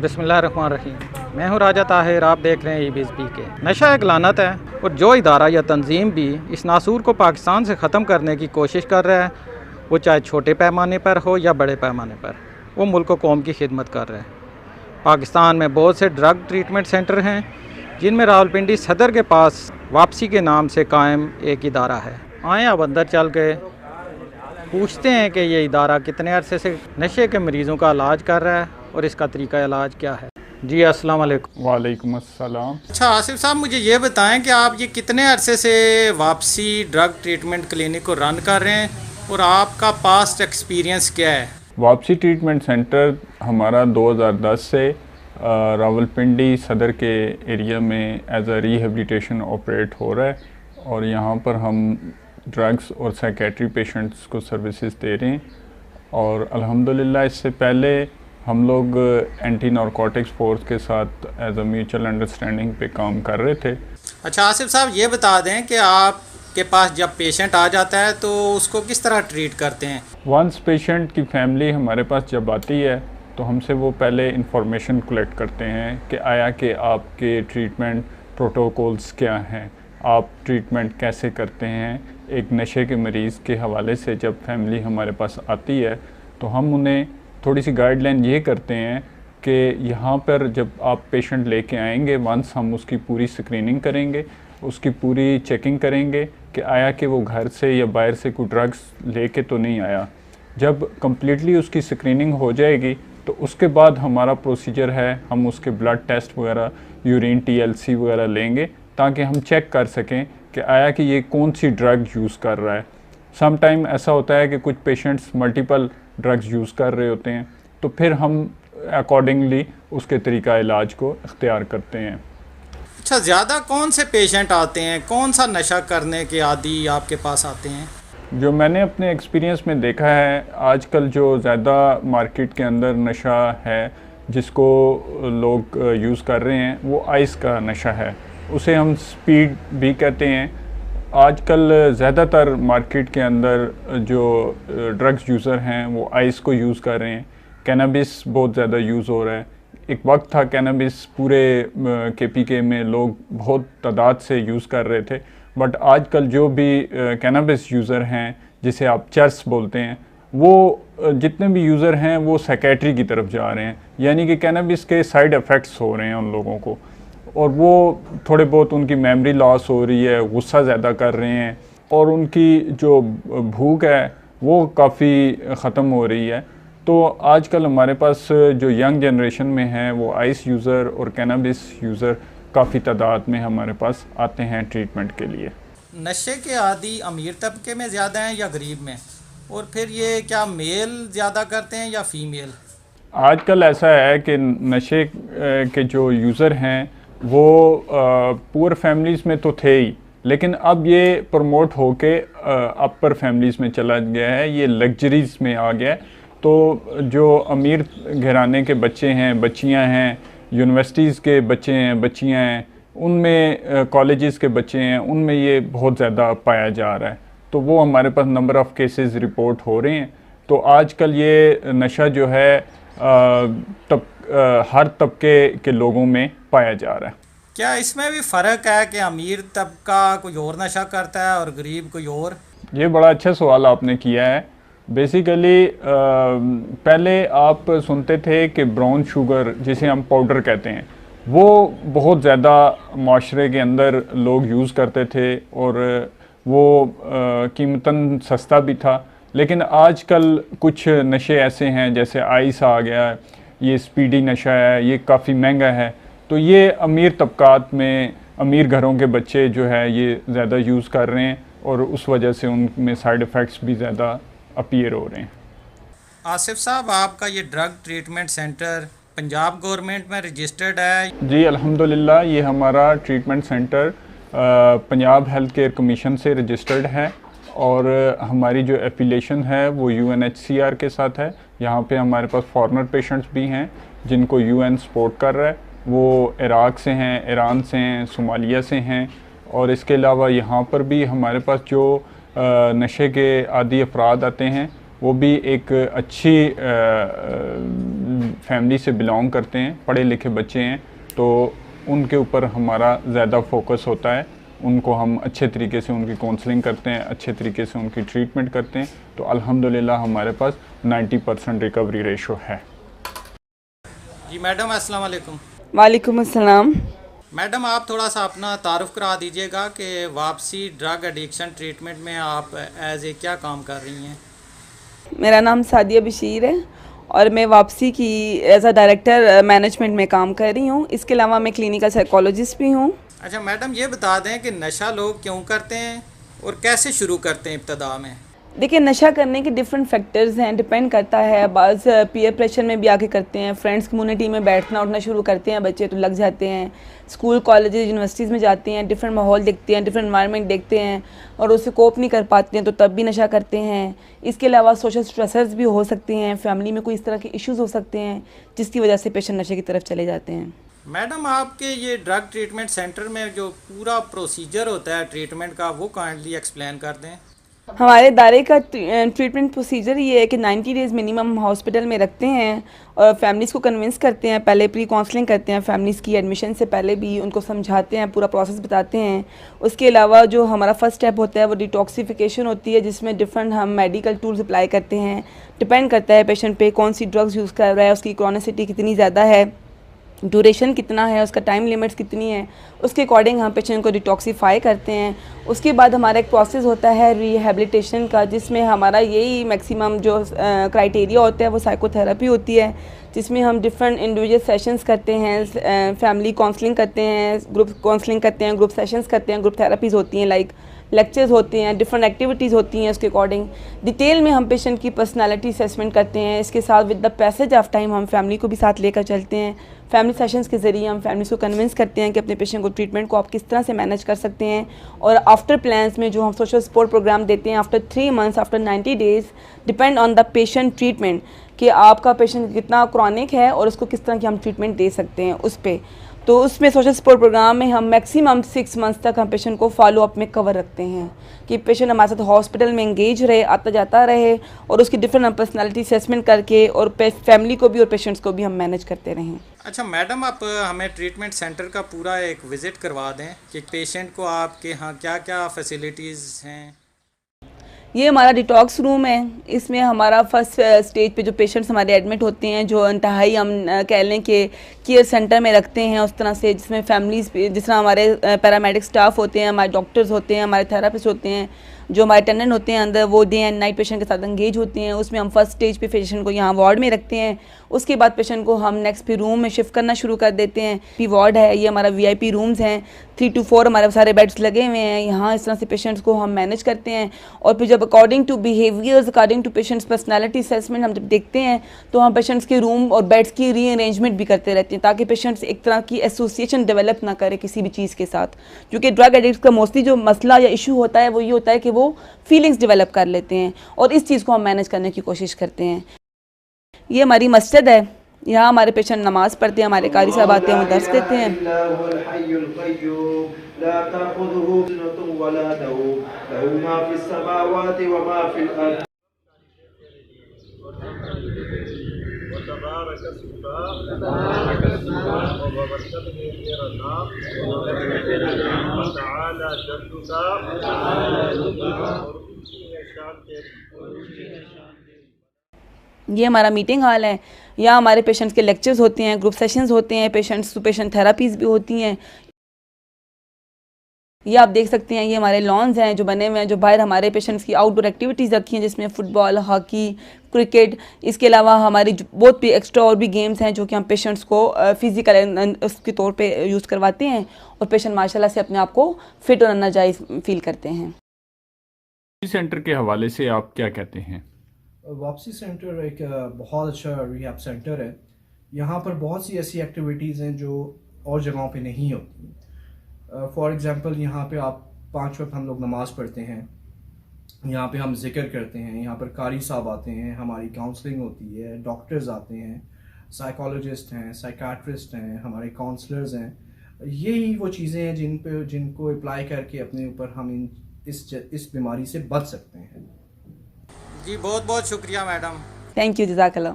बिस्मिल्लाहिर्रहमानिर्रहीम। मैं हूँ राजा ताहिर, आप देख रहे हैं ईबीज़ के। नशा एक लानत है और जो इदारा या तंजीम भी इस नासूर को पाकिस्तान से ख़त्म करने की कोशिश कर रहा है, वो चाहे छोटे पैमाने पर हो या बड़े पैमाने पर, वो मुल्क व कौम की खिदमत कर रहा है। पाकिस्तान में बहुत से ड्रग ट्रीटमेंट सेंटर हैं, जिनमें रावलपिंडी सदर के पास वापसी के नाम से कायम एक इदारा है। आए अब अंदर चल के पूछते हैं कि ये इदारा कितने अरसे से नशे के मरीज़ों का इलाज कर रहा है और इसका तरीका इलाज क्या है। जी अस्सलाम वालेकुम। वालेकुम अस्सलाम। अच्छा आसिफ साहब, मुझे ये बताएं कि आप ये कितने अरसे से वापसी ड्रग ट्रीटमेंट क्लिनिक को रन कर रहे हैं और आपका पास्ट एक्सपीरियंस क्या है। वापसी ट्रीटमेंट सेंटर हमारा 2010 से रावलपिंडी सदर के एरिया में एज अ रिहेबिलिटेशन ऑपरेट हो रहा है और यहाँ पर हम ड्रग्स और साइकेट्री पेशेंट्स को सर्विसेज दे रहे हैं। और अल्हम्दुलिल्लाह इससे पहले हम लोग एंटी नारकोटिक्स फोर्स के साथ एज अ म्यूचुअल अंडरस्टैंडिंग पे काम कर रहे थे। अच्छा आसिफ साहब, ये बता दें कि आपके पास जब पेशेंट आ जाता है तो उसको किस तरह ट्रीट करते हैं। वंस पेशेंट की फैमिली हमारे पास जब आती है तो हमसे वो पहले इंफॉर्मेशन कलेक्ट करते हैं कि आया कि आपके ट्रीटमेंट प्रोटोकॉल्स क्या हैं, आप ट्रीटमेंट कैसे करते हैं। एक नशे के मरीज़ के हवाले से जब फैमिली हमारे पास आती है तो हम उन्हें थोड़ी सी गाइडलाइन ये करते हैं कि यहाँ पर जब आप पेशेंट लेके आएंगे, वंस हम उसकी पूरी स्क्रीनिंग करेंगे, उसकी पूरी चेकिंग करेंगे कि आया कि वो घर से या बाहर से कोई ड्रग्स लेके तो नहीं आया। जब कम्प्लीटली उसकी स्क्रीनिंग हो जाएगी तो उसके बाद हमारा प्रोसीजर है, हम उसके ब्लड टेस्ट वगैरह, यूरिन TLC वगैरह लेंगे ताकि हम चेक कर सकें कि आया कि ये कौन सी ड्रग यूज़ कर रहा है। सम टाइम ऐसा होता है कि कुछ पेशेंट्स मल्टीपल ड्रग्स यूज़ कर रहे होते हैं, तो फिर हम अकॉर्डिंगली उसके तरीका इलाज को इख्तियार करते हैं। अच्छा, ज़्यादा कौन से पेशेंट आते हैं, कौन सा नशा करने के आदी आपके पास आते हैं। जो मैंने अपने एक्सपीरियंस में देखा है, आजकल जो ज़्यादा मार्केट के अंदर नशा है जिसको लोग यूज़ कर रहे हैं, वो आइस का नशा है। उसे हम स्पीड भी कहते हैं। आजकल ज़्यादातर मार्केट के अंदर जो ड्रग्स यूज़र हैं वो आइस को यूज़ कर रहे हैं। कैनबिस बहुत ज़्यादा यूज़ हो रहा है। एक वक्त था कैनबिस पूरे KPK में लोग बहुत तादाद से यूज़ कर रहे थे, बट आजकल जो भी कैनबिस यूज़र हैं, जिसे आप चर्स बोलते हैं, वो जितने भी यूज़र हैं वो साइकेट्री की तरफ जा रहे हैं, यानी कि कैनबिस के साइड इफ़ेक्ट्स हो रहे हैं उन लोगों को, और वो थोड़े बहुत उनकी मेमोरी लॉस हो रही है, गुस्सा ज़्यादा कर रहे हैं और उनकी जो भूख है वो काफ़ी ख़त्म हो रही है। तो आजकल हमारे पास जो यंग जनरेशन में है वो आइस यूज़र और कैनबिस यूज़र काफ़ी तादाद में हमारे पास आते हैं ट्रीटमेंट के लिए। नशे के आदी अमीर तबके में ज़्यादा हैं या गरीब में, और फिर ये क्या मेल ज़्यादा करते हैं या फीमेल। आजकल ऐसा है कि नशे के जो यूज़र हैं वो पुअर फैमिलीज़ में तो थे ही, लेकिन अब ये प्रमोट होके अपर फैमिलीज़ में चला गया है, ये लग्जरीज़ में आ गया है। तो जो अमीर घराने के बच्चे हैं, बच्चियां हैं, यूनिवर्सिटीज़ के बच्चे हैं, बच्चियां हैं, उनमें कॉलेजेस के बच्चे हैं, उनमें ये बहुत ज़्यादा पाया जा रहा है। तो वो हमारे पास नंबर ऑफ़ केसेस रिपोर्ट हो रहे हैं। तो आजकल ये नशा जो है हर तबके के लोगों में पाया जा रहा है। क्या इसमें भी फ़र्क है कि अमीर तबका कोई और नशा करता है और गरीब कोई और। ये बड़ा अच्छा सवाल आपने किया है। बेसिकली पहले आप सुनते थे कि ब्राउन शुगर, जिसे हम पाउडर कहते हैं, वो बहुत ज़्यादा माशरे के अंदर लोग यूज़ करते थे और वो कीमतन सस्ता भी था। लेकिन आजकल कुछ नशे ऐसे हैं, जैसे आइस आ गया, ये स्पीडी नशा है, ये काफ़ी महंगा है। तो ये अमीर तबकात में, अमीर घरों के बच्चे जो है ये ज़्यादा यूज़ कर रहे हैं और उस वजह से उनमें साइड इफ़ेक्ट्स भी ज़्यादा अपीयर हो रहे हैं। आसिफ साहब, आपका ये drug treatment centre Punjab government में रजिस्टर्ड है। जी अल्हम्दुलिल्लाह, ये हमारा treatment centre Punjab health care commission से रजिस्टर्ड है और हमारी जो एफिलिएशन है वो UNHCR के साथ है। यहाँ पे हमारे पास फॉरेनर पेशेंट्स भी हैं जिनको UN सपोर्ट कर रहा है। वो इराक़ से हैं, ईरान से हैं, सोमालिया से हैं, और इसके अलावा यहाँ पर भी हमारे पास जो नशे के आदी अफराद आते हैं वो भी एक अच्छी फैमिली से बिलोंग करते हैं, पढ़े लिखे बच्चे हैं, तो उनके ऊपर हमारा ज़्यादा फोकस होता है। उनको हम अच्छे तरीके से उनकी काउंसलिंग करते हैं, अच्छे तरीके से उनकी ट्रीटमेंट करते हैं, तो अल्हम्दुलिल्लाह हमारे पास 90% रिकवरी रेशो है। जी मैडम, अस्सलाम वालेकुम। वालेकुम अस्सलाम। मैडम, आप थोड़ा सा अपना तारुफ करा दीजिएगा कि वापसी ड्रग एडिक्शन ट्रीटमेंट में आप एज ए क्या काम कर रही हैं? मेरा नाम सादिया बशीर है और मैं वापसी की एज अ डायरेक्टर मैनेजमेंट में काम कर रही हूँ। इसके अलावा मैं क्लिनिकल साइकोलॉजिस्ट भी हूँ। अच्छा मैडम, ये बता दें कि नशा लोग क्यों करते हैं और कैसे शुरू करते हैं इब्तदा में? देखिए, नशा करने के डिफरेंट फैक्टर्स हैं, डिपेंड करता है। बाज़ पीयर प्रेशर में भी आके करते हैं, फ्रेंड्स कम्युनिटी में बैठना उठना शुरू करते हैं बच्चे तो लग जाते हैं, स्कूल कॉलेजेस यूनिवर्सिटीज़ में जाते हैं, डिफरेंट माहौल देखते हैं, डिफरेंट एनवायरनमेंट देखते हैं और उससे कोप नहीं कर पाते हैं तो तब भी नशा करते हैं। इसके अलावा सोशल स्ट्रेसर्स भी हो सकते हैं, फैमिली में कोई इस तरह के इश्यूज़ हो सकते हैं जिसकी वजह से पेशेंट नशे की तरफ चले जाते हैं। मैडम, आपके ये ड्रग ट्रीटमेंट सेंटर में जो पूरा प्रोसीजर होता है ट्रीटमेंट का, वो काइंडली एक्सप्लेन कर दें। हमारे दायरे का ट्रीटमेंट प्रोसीजर ये है कि 90 डेज़ मिनिमम हॉस्पिटल में रखते हैं और फैमिलीज़ को कन्विंस करते हैं। पहले प्री काउंसलिंग करते हैं फैमिलीज़ की, एडमिशन से पहले भी उनको समझाते हैं, पूरा प्रोसेस बताते हैं। उसके अलावा जो हमारा फर्स्ट स्टेप होता है वो डिटॉक्सिफिकेशन होती है, जिसमें डिफरेंट हम मेडिकल टूल्स अप्लाई करते हैं। डिपेंड करता है पेशेंट पे कौन सी ड्रग्स यूज़ कर रहा है, उसकी क्रॉनिसिटी कितनी ज़्यादा है, ड्यूरेशन कितना है, उसका टाइम लिमिट्स कितनी है, उसके अकॉर्डिंग हम पेशेंट को डिटॉक्सीफाई करते हैं। उसके बाद हमारा एक प्रोसेस होता है रिहैबिलिटेशन का, जिसमें हमारा यही मैक्सिमम जो क्राइटेरिया होता है वो साइकोथेरेपी होती है, जिसमें हम डिफरेंट इंडिविजुअल सेशंस करते हैं, फैमिली काउंसलिंग करते हैं, ग्रुप काउंसलिंग करते हैं, ग्रुप सेशंस करते हैं, ग्रुप थेरेपीज़ होती हैं, लाइक लेक्चर्स होते हैं, डिफरेंट एक्टिविटीज़ होती हैं। उसके अकॉर्डिंग डिटेल में हम पेशेंट की पर्सनालिटी असेसमेंट करते हैं। इसके साथ with the passage of time हम फैमिली को भी साथ लेकर चलते हैं। फैमिली सेशंस के ज़रिए हम फैमिलीज़ को कन्विंस करते हैं कि अपने पेशेंट को ट्रीटमेंट को आप किस तरह से मैनेज कर सकते हैं। और आफ्टर प्लान्स में जो हम सोशल सपोर्ट प्रोग्राम देते हैं, after 3 months, after 90 days, depend on the patient treatment कि आपका पेशेंट कितना क्रॉनिक है और उसको किस तरह की हम ट्रीटमेंट दे सकते हैं उस पर। तो उसमें सोशल सपोर्ट प्रोग्राम में हम मैक्सिमम 6 मंथ्स तक हम पेशेंट को फॉलो अप में कवर रखते हैं कि पेशेंट हमारे साथ हॉस्पिटल में इंगेज रहे, आता जाता रहे और उसकी डिफरेंट पर्सनालिटी असेसमेंट करके और फैमिली को भी और पेशेंट्स को भी हम मैनेज करते रहें। अच्छा मैडम, आप हमें ट्रीटमेंट सेंटर का पूरा एक विज़िट करवा दें कि पेशेंट को आपके यहाँ क्या क्या फैसिलिटीज़ हैं। ये हमारा डिटॉक्स रूम है। इसमें हमारा फर्स्ट स्टेज पे जो पेशेंट्स हमारे एडमिट होते हैं, जो इंतहाई हम कह लें कि केयर सेंटर में रखते हैं उस तरह से, जिसमें फैमिलीज़, जिस तरह हमारे पैरामेडिक स्टाफ होते हैं, हमारे डॉक्टर्स होते हैं, हमारे थेरापिस्ट होते हैं, जो हमारे अटेंडेंट होते हैं अंदर, वो डे एंड नाइट पेशेंट के साथ एंगेज होते हैं। उसमें हम फर्स्ट स्टेज पे पेशेंट को यहाँ वार्ड में रखते हैं। उसके बाद पेशेंट को हम नेक्स्ट भी रूम में शिफ्ट करना शुरू कर देते हैं। पी वार्ड है, ये हमारा VIP रूम्स हैं, 3 to 4 हमारे सारे बेड्स लगे हुए हैं यहाँ। इस तरह से पेशेंट्स को हम मैनेज करते हैं और फिर जब according to behaviours, according to patients personality assessment हम जब देखते हैं तो हम पेशेंट्स के रूम और बेड्स की रीअरेंजमेंट भी करते रहते हैं, ताकि पेशेंट्स एक तरह की एसोसिएशन डेवलप ना करे किसी भी चीज़ के साथ। क्योंकि ड्रग एडिक्ट का मोस्टली जो मसला या इशू होता है वो ये होता है कि वो फीलिंग्स डेवलप कर लेते हैं और इस चीज़ को हम मैनेज करने की कोशिश करते हैं। ये हमारी मस्जिद है, यहाँ हमारे पेशेंट नमाज़ पढ़ते हैं, हमारे कारी साहब आते हैं, वो दर्स देते हैं। ये हमारा मीटिंग हॉल है, यहाँ हमारे पेशेंट्स के लेक्चर्स होते हैं, ग्रुप सेशंस होते हैं, पेशेंट्स टू पेशेंट थेरापीज़ भी होती हैं। ये आप देख सकते हैं, ये हमारे लॉन्स हैं जो बने हुए हैं, जो बाहर हमारे पेशेंट्स की आउटडोर एक्टिविटीज़ रखी हैं, जिसमें फ़ुटबॉल, हॉकी, क्रिकेट। इसके अलावा हमारी बहुत भी एक्स्ट्रा और भी गेम्स हैं जो कि हम पेशेंट्स को फिज़िकल उसके तौर पे यूज़ करवाते हैं और पेशेंट माशाल्लाह से अपने आप को फिट और एनर्जाइज फील करते हैं। सेंटर के हवाले से आप क्या कहते हैं? वापसी सेंटर एक बहुत अच्छा रिहैब सेंटर है। यहाँ पर बहुत सी ऐसी एक्टिविटीज़ हैं जो और जगहों पे नहीं होती। फॉर एग्ज़ाम्पल, यहाँ पे आप 5 वक्त हम लोग नमाज़ पढ़ते हैं, यहाँ पे हम जिक्र करते हैं, यहाँ पर कारी साहब आते हैं, हमारी काउंसलिंग होती है, डॉक्टर्स आते हैं, साइकोलॉजिस्ट हैं, साइकाट्रिस्ट हैं, हमारे काउंसलर्स हैं। यही वो चीज़ें हैं जिनको अप्लाई करके अपने ऊपर हम इस बीमारी से बच सकते हैं। जी बहुत बहुत शुक्रिया मैडम। थैंक यू, जज़ाकल्लाह।